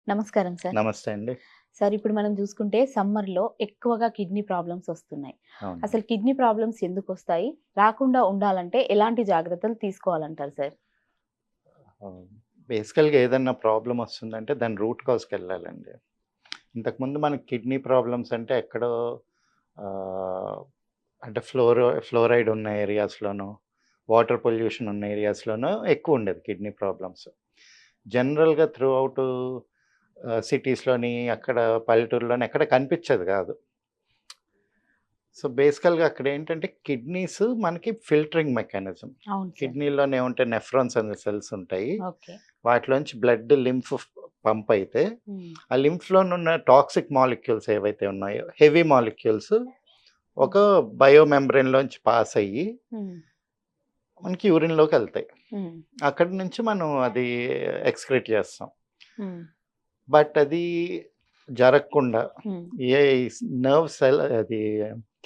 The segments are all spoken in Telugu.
నమస్కారం సార్. నమస్తే అండి. సార్ ఇప్పుడు మనం చూసుకుంటే సమ్మర్‌లో ఎక్కువగా కిడ్నీ ప్రాబ్లమ్స్ వస్తున్నాయి. అవును. అసలు కిడ్నీ ప్రాబ్లమ్స్ ఎందుకొస్తాయి? రాకుండా ఉండాలంటే ఎలాంటి జాగ్రత్తలు తీసుకోవాలంటారు సార్? అవును. బేసికల్‌గా ఏదన్నా ప్రాబ్లమ్ వస్తుందంటే దాని రూట్ కాజ్‌కెళ్ళాలండి. ఇంతకుముందు మనకి కిడ్నీ ప్రాబ్లమ్స్ అంటే ఎక్కడో ఆహ్, అంటే ఫ్లోరైడ్ ఉన్న ఏరియాస్‌లోనో, వాటర్ పొల్యూషన్ ఉన్న ఏరియాస్‌లోనో ఎక్కువుండేది కిడ్నీ ప్రాబ్లమ్స్. జనరల్‌గా త్రూ ఔట్ సిటీస్‌లోని అక్కడ పల్లెటూరులోని ఎక్కడ కనిపిచ్చేది గాదు. సో, బేసికల్‌గా అక్కడేంటంటే కిడ్నీస్ మనకి ఫిల్టరింగ్ మెకానిజం. అవును సార్. కిడ్నీలోనే ఏముంటాయి నెఫ్రాన్స్ అనే సెల్స్ ఉంటాయి. ఓకే. వాటిలోంచి బ్లడ్, లింఫ్ పంప్ అయితే, హ్మ్. ఆ లింఫ్‌లోనున్న టాక్సిక్ మాలిక్యూల్స్ ఏవైతే ఉన్నాయో, హెవీ మాలిక్యూల్స్ ఒక హ్మ్. బయో మెంబ్రేన్‌లోంచి పాస్ అయ్యి, హ్మ్. మనకి యూరిన్‌లోకెళ్తాయి. హ్మ్. అక్కడి నుంచి మనం అది ఎక్స్‌క్రీట్ చేస్తాం. హ్మ్. బట్ అది జరగకుండా హ్మ్. ఏ నర్వ్ సెల్ అది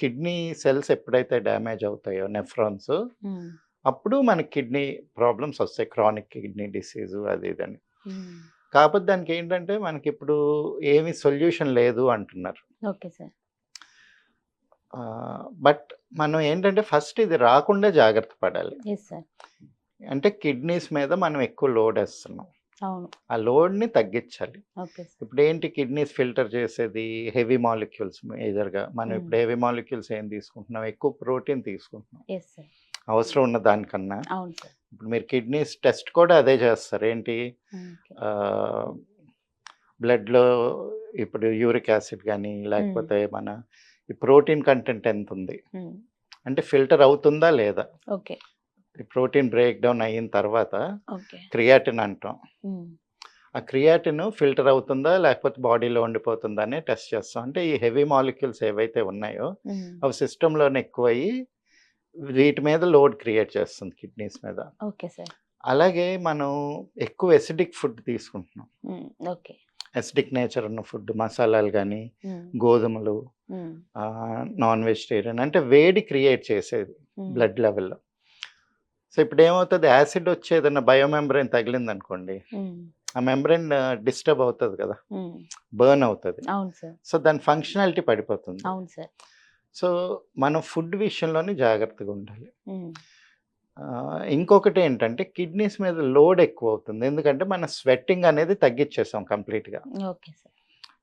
కిడ్నీ సెల్స్ ఎప్పుడైతే డ్యామేజ్ అవుతాయో నెఫ్రాన్స్, హ్మ్. అప్పుడు మనకి కిడ్నీ ప్రాబ్లమ్స్ వస్తాయి. క్రానిక్ కిడ్నీ డిసీజ్ అది ఇదని. హ్మ్. కాపోతే దానికేంటంటే మనకిప్పుడు ఏమి సొల్యూషన్ లేదు అంటున్నారు. Okay sir. బట్ మనం ఏంటంటే ఫస్ట్ ఇది రాకుండా జాగ్రత్త పడాలి. Yes sir. అంటే కిడ్నీస్ మీద మనం ఎక్కువ లోడేస్తున్నాం. అవును. ఆ లోడ్‌ని తగ్గించాలి. Okay sir. ఇప్పుడేంటి కిడ్నీస్ ఫిల్టర్ చేసేది హెవీ మాలిక్యూల్స్ మేజర్‌గా. మనం హ్మ్. ఇప్పుడు హెవీ మాలిక్యూల్స్ ఏం తీసుకుంటున్నాం? ఎక్కువ ప్రోటీన్ తీసుకుంటున్నాం. Yes sir. అవసరం ఉన్న దానికన్నా. అవును సార్. ఇప్పుడు మీరు కిడ్నీస్ టెస్ట్ కూడా అదే చేస్తారు. ఏంటి? ఓకే. ఆహ్, బ్లడ్‌లో ఇప్పుడు యూరిక్ యాసిడ్ గాని, హ్మ్. లేకపోతే మన ఈ ప్రోటీన్ కంటెంట్ ఎంతుంది? హ్మ్. అంటే ఫిల్టర్ అవుతుందా లేదా? ఓకే. ఈ ప్రోటీన్ బ్రేక్ డౌన్ అయిన తర్వాత ఓకే. క్రియాటిన్ అంటాం. హ్మ్. ఆ క్రియాటిన్ ఫిల్టర్ అవుతుందా? లేకపోతే బాడీలో ఉండిపోతుందా అని టెస్ట్ చేస్తాం. అంటే ఈ హెవీ మాలిక్యూల్స్ ఏవైతే ఉన్నాయో, హ్మ్. అవి సిస్టమ్‌లోనే ఎక్కువయ్యి వీటి మీద లోడ్ క్రియేట్ చేస్తుంది కిడ్నీస్ మీద. Okay sir. అలాగే మనం ఎక్కువ ఎసిడిక్ ఫుడ్ తీసుకుంటున్నాం. హ్మ్. ఓకే. ఎసిడిక్ నేచర్ ఉన్న ఫుడ్ మసాలాలు గానీ, హ్మ్. గోధుమలు, హ్మ్. నాన్ వెజిటేరియన్ అంటే వేడి క్రియేట్ చేసేది హ్మ్. బ్లడ్ లెవెల్‌లో. సో, ఇప్పుడేమవుతది యాసిడ్ వచ్చి ఏదన్నా బయో మెంబ్రేన్ తగిలిందనుకోండి, హ్మ్. ఆ మెంబ్రేన్ డిస్టర్బ్ అవుతది కదా! హ్మ్. బర్న్ అవుతది. అవును సార్. సో, దాని ఫంక్షనాలిటీ పడిపోతుంది. అవును సార్. సో, మనం ఫుడ్ విషయంలోనే జాగ్రత్తగుండాలి. హ్మ్. ఇంకొకటేంటంటే కిడ్నీస్ మీద లోడ్ ఎక్కువవుతుంది. ఎందుకంటే మన స్వెట్టింగ్ అనేది తగ్గిచ్చేసాం కంప్లీట్‌గా. Okay sir.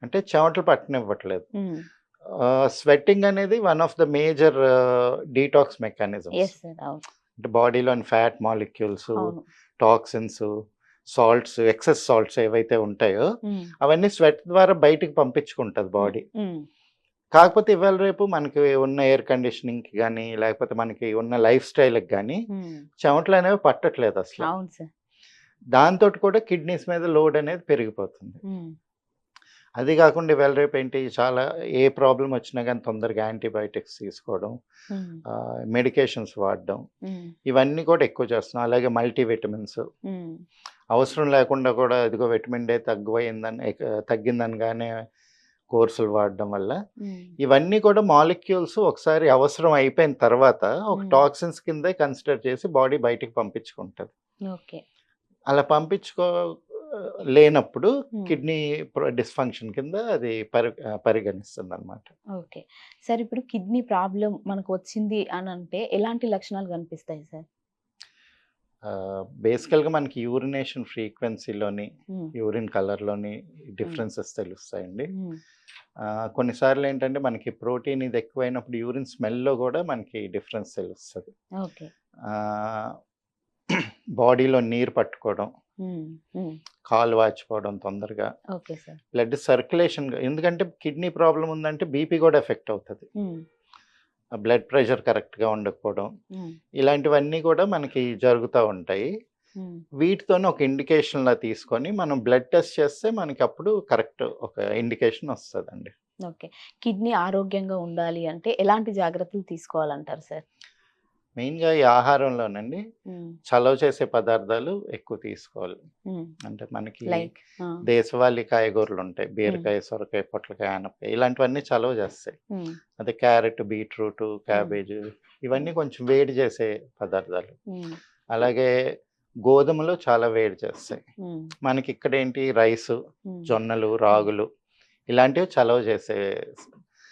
అంటే చెమటలు పట్టనివ్వట్లేదు. హ్మ్. స్వెట్టింగ్ అనేది one of the major detox mechanisms. Yes sir. అవును. అంటే బాడీలోని ఫ్యాట్ మాలిక్యూల్స్, అవును. టాక్సిన్స్, సాల్ట్స్, ఎక్సెస్ సాల్ట్స్ ఏవైతే ఉంటాయో, హ్మ్. అవన్నీ స్వెట్ ద్వారా బయటికి పంపించుకుంటది హ్మ్. బాడీ. హ్మ్. కాకపోతే ఇవాళ రేపు మనకి ఉన్న ఎయిర్ కండిషనింగ్‌కి గాని, లేకపోతే మనకి ఉన్న లైఫ్ స్టైల్‌కి గాని, హ్మ్. చెమటలనేవి పట్టట్లేదసల. అవును సార్. దాంతోటి కూడా కిడ్నీస్ మీద లోడ్ అనేది పెరిగిపోతుంది. హ్మ్. అది గాకుండా ఇవాళ రేపేంటి చాలా ఏ ప్రాబ్లమ్ వచ్చినా గాని తొందరగా యాంటీబయోటిక్స్ తీసుకోవడం, హ్మ్. మెడికేషన్స్ వాడడం, హ్మ్. ఇవన్నీ కూడా ఎక్కువ చేస్తున్నాం. అలాగే మల్టీ విటమిన్స్ హ్మ్. అవసరం లేకుండా కూడా ఇదిగో విటమిన్ డే తగ్గిందనగానే కోర్సులు వాడడం వల్ల, హ్మ్. ఇవన్నీ కూడా మాలిక్యూల్స్ ఒకసారి అవసరం అయిపోయిన తర్వాత ఒక హ్మ్. టాక్సిన్స్ కిందే కన్సిడర్ చేసి బాడీ బయటికి పంపించుకుంటది. ఓకే. అలా లేనప్పుడు హ్మ్. కిడ్నీ డిస్‌ఫంక్షన్ కింద అది పరిగణిస్తుందనమాట. ఓకే. సార్ ఇప్పుడు కిడ్నీ ప్రాబ్లమ్ మనకు వచ్చింది అనంటే ఎలాంటి లక్షణాలు కనిపిస్తాయి సార్? బేసికల్‌గా మనకి యూరినేషన్ ఫ్రీక్వెన్సీలోని, హ్మ్. యూరిన్ కలర్‌లోని హ్మ్. డిఫరెన్సెస్ తెలుస్తాయండి. హ్మ్. కొన్నిసార్లేంటంటే మనకి ప్రోటీన్ ఇది ఎక్కువైనప్పుడు యూరిన్ స్మెల్‌లో గూడా మనకి డిఫరెన్స్ తెలుస్తది. ఓకే. ఆహ్, బాడీలో నీరు పట్టుకోవడం, హ్మ్. హ్మ్. కాళ్ళు వాచిపోవడం తొందరగా, ఓకే సార్. బ్లడ్ సర్క్యులేషన్ ఎందుకంటే కిడ్నీ ప్రాబ్లమ్ ఉందంటే బీపీ గూడా ఎఫెక్ట్ అవుతది. హ్మ్. ఆ బ్లడ్ ప్రెషర్ కరెక్ట్‌గా ఉండకపోవడం, హ్మ్. ఇలాంటివన్నీ కూడా మనకి జరుగుతా ఉంటాయి. హ్మ్. వీటితోని ఒక ఇండికేషన్‌లా తీసుకొని మనం బ్లడ్ టెస్ట్ చేస్తే మనకప్పుడు కరెక్ట్ ఒక ఇండికేషన్ ఒస్తదండి. ఓకే. కిడ్నీ ఆరోగ్యంగా ఉండాలి అంటే ఎలాంటి జాగ్రత్తలు తీసుకోవాలంటారు సార్? మెయిన్‌గా ఈ ఆహారంలోనండి హ్మ్. చలవ చేసే పదార్థాలు ఎక్కువ తీసుకోవాలి. హ్మ్. అంటే మనకి లైక్ ఆ! దేశవాళీ కాయగూరలుంటాయి. హ్మ్. బీరకాయ, సొరకాయ, పొట్లకాయ, ఆనపకాయ ఇలాంటివన్నీ చలవ చేస్తాయి. హ్మ్. అదే క్యారెట్, బీట్రూటు, హ్మ్. క్యాబేజు ఇవన్నీ కొంచెం వేడి చేసే పదార్థాలు. హ్మ్. అలాగే గోధుమలు చాలా వేడి చేస్తాయి. ఉమ్, మనకి ఇక్కడ ఏంటి రైసు, ఉమ్, జొన్నలు, రాగులు ఇలాంటివి చలవ చేసే.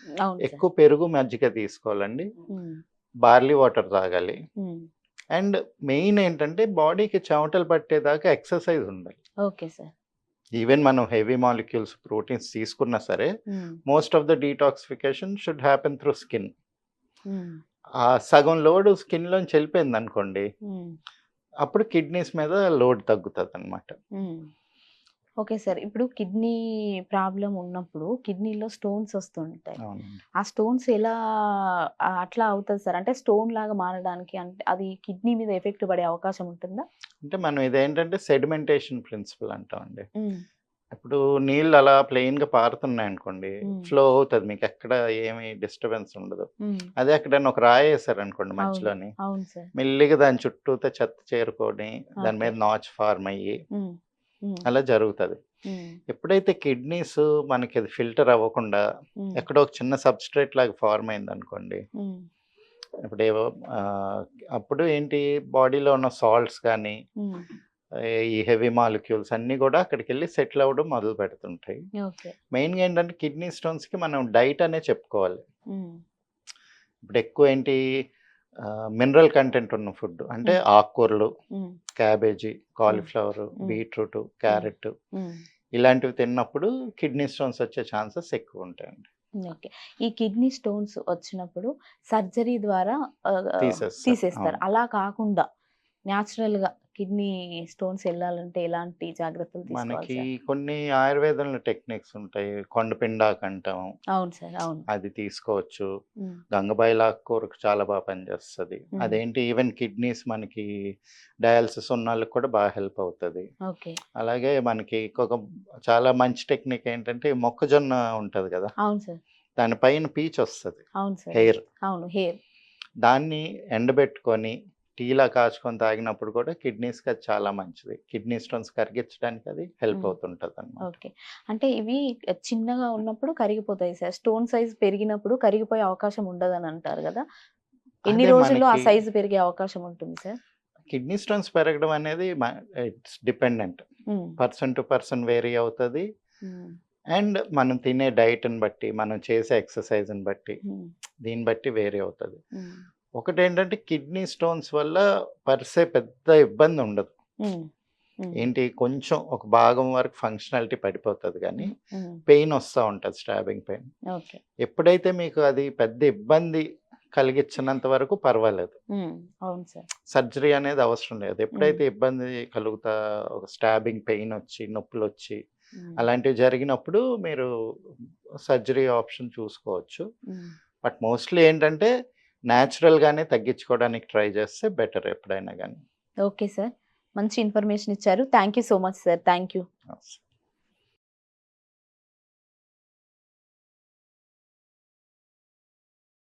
అవును సార్. ఎక్కువ పెరుగు, మజ్జిగ తీసుకోవాలండి. ఉమ్, బార్లీ వాటర్ తాగాలి. ఉమ్, అండ్ మెయిన్ ఏంటంటే బాడీకి చెమటలు పట్టేదాకా ఎక్సర్సైజ్ ఉండాలి. Okay sir. ఈవెన్ మనం హెవీ మాలిక్యూల్స్, ప్రోటీన్స్ తీసుకున్నా సరే um, most of the detoxification should happen through skin. Um, ఆ సగం లోడ్ స్కిన్‌లోంచి వెళ్ళిపోయిందనుకోండి, ఉమ్, అప్పుడు కిడ్నీస్ మీద లోడ్ తగ్గుతదనమాట. ఉమ్. Okay sir. ఇప్పుడు కిడ్నీ ప్రాబ్లం ఉన్నప్పుడు కిడ్నీలో స్టోన్స్ వస్తుంటాయి. అవునండి. ఆ స్టోన్స్ ఎలా అట్లా అవుతది సార్? అంటే స్టోన్ లాగా మారడానికి అంటే అది కిడ్నీ మీద ఎఫెక్ట్ పడే అవకాశం ఉంటుందా? అంటే మనం ఇదేంటంటే సెడిమెంటేషన్ ప్రిన్సిపల్ అంటామండి. హ్మ్. ఇప్పుడు నీళ్ళు అలా ప్లెయిన్‌గా పారుతున్నాయనుకోండి, హ్మ్. ఫ్లో అవుతది. మీకెక్కడ ఏమి డిస్టర్బెన్స్ ఉండదు. హ్మ్. అదే ఎక్కడైనా ఒక రాయేశారనుకోండి అవును. మధ్యలోని, అవును సార్. మెల్లిగా దాని చుట్టూతా చెత్త చేరుకొని, దాని ఓకే. మీద నాచ్ ఫార్మ్ అయ్యి హ్మ్. హ్మ్. అలా జరుగుతది. హ్మ్. ఎప్పుడైతే కిడ్నీస్ మనకి అది ఫిల్టర్ అవ్వకుండా హ్మ్. ఎక్కడో ఒక చిన్న సబ్‌స్ట్రేట్ లాగా ఫార్మ్ అయిందనుకోండి, హ్మ్. ఇప్పుడేవో ఆహ్, అప్పుడు ఏంటి బాడీలో ఉన్న సాల్ట్స్ గానీ, హ్మ్. ఈ హెవీ మాలిక్యూల్స్ అన్నీ గూడా అక్కడికెళ్ళి సెటిల్ అవ్వడం మొదలుపెడుతుంటాయి. ఓకే. మెయిన్‌గా ఏంటంటే కిడ్నీ స్టోన్స్‌కి మనం డైట్ అనే చెప్పుకోవాలి. హ్మ్. ఇప్పుడు ఎక్కువ ఏంటి మినరల్ కంటెంట్ ఉన్న ఫుడ్ అంటే హ్మ్. ఆకుకూరలు, హ్మ్. క్యాబేజీ, హ్మ్. కాలీఫ్లవర్, హ్మ్. బీట్రూట్, హ్మ్. క్యారెట్ హ్మ్. ఇలాంటివి తిన్నప్పుడు కిడ్నీ స్టోన్స్ వచ్చే ఛాన్సెస్ ఎక్కువుంటాయండి. ఓకే. ఈ కిడ్నీ స్టోన్స్ వచ్చినప్పుడు సర్జరీ ద్వారా తీసేస్తారు. తీసేస్తారు. అవును. అలా కాకుండా న్యాచురల్‌గా కిడ్నీ స్టోన్స్ ఎళ్ళాలంటే ఎలాంటి జాగ్రత్తలు తీసుకోవాలి మనకి సార్? కొన్ని ఆయుర్వేదంలో టెక్నిక్స్ ఉంటాయి. కొండపిండాకు అంటాం. అవును సార్. అవును. అది తీసుకోవచ్చు. హ్మ్. గంగబాయిల ఆకుకూరకు చాలా పనిచేస్తది. హ్మ్. అదేంటి ఈవెన్ కిడ్నీస్ మనకి డయాలిసిస్ ఉన్నోళ్ళకి కూడా బాగా హెల్ప్ అవుతది. ఓకే. అలాగే మనకి ఇంకొక చాలా మంచి టెక్నిక్ ఏంటంటే మొక్కజొన్న ఉంటది గదా! అవును సార్. దాని పైన పీచొస్తది. అవును సార్. హెయిర్. అవును. హెయిర్. దాన్ని ఎండబెట్టుకొని టీలా కాచుకొని తాగినప్పుడు కూడా కిడ్నీస్‌కి అది చాలా మంచిది. కిడ్నీ స్టోన్స్ కరిగించడానికి అది హెల్ప్ హ్మ్. అవుతుంటదనమాట. ఓకే. అంటే ఇవి చిన్నగా ఉన్నప్పుడు కరిగిపోతాయి సార్. స్టోన్ సైజ్ పెరిగినప్పుడు కరిగిపోయే అవకాశం ఉండదని అంటారు గదా! ఎన్ని అదే రోజుల్లో ఆ మనకి సైజ్ పెరిగే అవకాశం ఉంటుంది సార్? కిడ్నీ స్టోన్స్ పెరగడం అనేది ఇట్స్ డిపెండెంట్. హ్మ్. పర్సన్ టు పర్సన్ వేరీ అవుతది. హ్మ్. అండ్ మనం తినే డైట్‌ని బట్టి, మనం చేసే ఎక్సర్‌సైజ్‌ని బట్టి, హ్మ్. దీన్ని బట్టి వేరీ అవుతది. హ్మ్. ఒకటేంటంటే కిడ్నీ స్టోన్స్ వల్ల పెద్ద ఇబ్బందుండదు. హ్మ్. హ్మ్. ఏంటి కొంచెం ఒక భాగం వరకు ఫంక్షనాలిటీ పడిపోతది గానీ, హ్మ్. హ్మ్. పెయిన్ ఒస్తా ఉంటది. Stabbing pain. ఓకే. ఎప్పుడైతే మీకు అది పెద్ద ఇబ్బంది కలిగించనంత వరకు పర్వాలేదు. హ్మ్. అవును సార్. సర్జరీ అనేది అవసరం లేదు. హ్మ్. ఎప్పుడైతే ఇబ్బంది కలుగుతా ఒక స్టాబింగ్ పెయినొచ్చి, నొప్పులొచ్చి హ్మ్. అలాంటివి జరిగినప్పుడు మీరు సర్జరీ ఆప్షన్ చూసుకోవచ్చు. హ్మ్. బట్ మోస్ట్‌లీ ఏంటంటే నేచురల్‌గానే తగ్గించుకోవడానికి ట్రై చేస్తే బెటర్ ఎప్పుడైనా గాని. Okay sir. మంచి ఇన్ఫర్మేషన్ ఇచ్చారు. Thank you so much sir. Thank you. ఆ!